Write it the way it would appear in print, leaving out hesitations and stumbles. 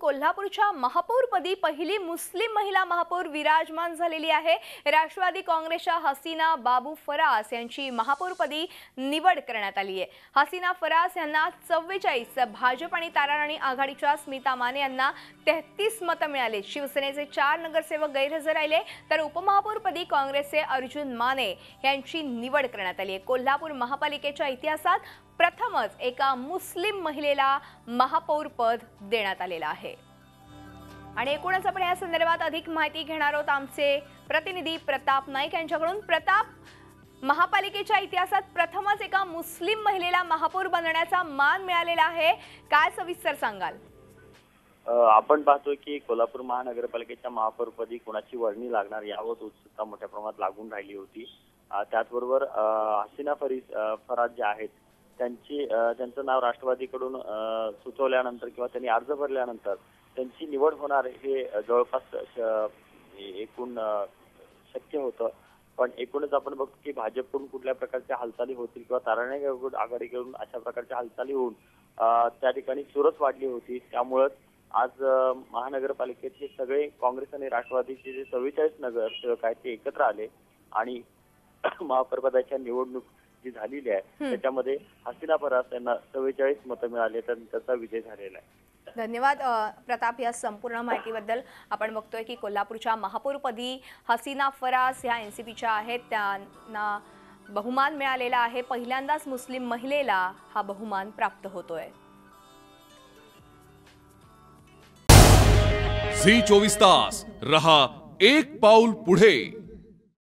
कोल्हापूरच्या महापौरपदी पहिली मुस्लिम महिला महापौर विराजमान झालेली आहे। राष्ट्रवादी काँग्रेसच्या हसीना बाबू फरास यांची महापौरपदी निवड करण्यात आली आहे। हसीना फरास यांना 44, भाजप आणि ताराराणी आघाडीच्या स्मिता माने यांना 33 मतं मिळाली। शिवसेनेचे 4 नगरसेवक गैरहजर राहिले तर उपमहापौरपदी काँग्रेसचे अर्जुन माने यांची निवड करण्यात आली आहे। कोल्हापूर महापालिकेच्या इतिहासात प्रथमच एका मुस्लिम महिलेला महापौर पद देण्यात आलेलं आहे। आणि एकूणच आपण या संदर्भात अधिक माहिती घेणार आहोत आमचे प्रतिनिधी प्रताप नाईक यांच्याकडून। प्रताप, महापालिकेच्या इतिहासात प्रथमच एका मुस्लिम महिलेला महापौर बनण्याचा मान मिळालेला आहे, काय सविस्तर सांगाल? आपण पाहतोय की कोल्हापूर महानगरपालिकेच्या महापौरपदी कोणाची वर्णी लागणार यावर उत्सुकता मोठ्या प्रमाणात लागून राहिली होती। त्याचबरोबर हसीना फराज जे आहेत त्यांचं नाव राष्ट्रवादीकडून सुचवल्यानंतर किंवा त्यांनी अर्ज भरल्यानंतर त्यांची निवड होणार हे जवळपास एकूण शक्य होतं। पण एकूणच आपण बघतो की भाजपकडून कुठल्या प्रकारच्या हालचाली होतील किंवा ताराराणी आघाडीकडून अशा प्रकारच्या हालचाली होऊन त्या ठिकाणी चुरस वाढली होती। त्यामुळे आज महानगरपालिकेचे सगळे काँग्रेस आणि राष्ट्रवादीचे जे 44 नगरसेवक आहेत ते एकत्र आले आणि महापौरपदाच्या निवडणूक जी झालेली आहे त्याच्यामध्ये हसीना फरास यांना 44 मतं मिळाले तर त्याचा विजय झालेला आहे। धन्यवाद प्रताप, या संपूर्ण माहितीबद्दल। आपण बघतोय की कोल्हापूरच्या महापौरपदी हसीना फरास या एनसीपीच्या आहेत, त्यांना बहुमान मिळालेला आहे। पहिल्यांदाच मुस्लिम महिलेला हा बहुमान प्राप्त होतोय। झी 24 तास रहा एक पाऊल पुढे।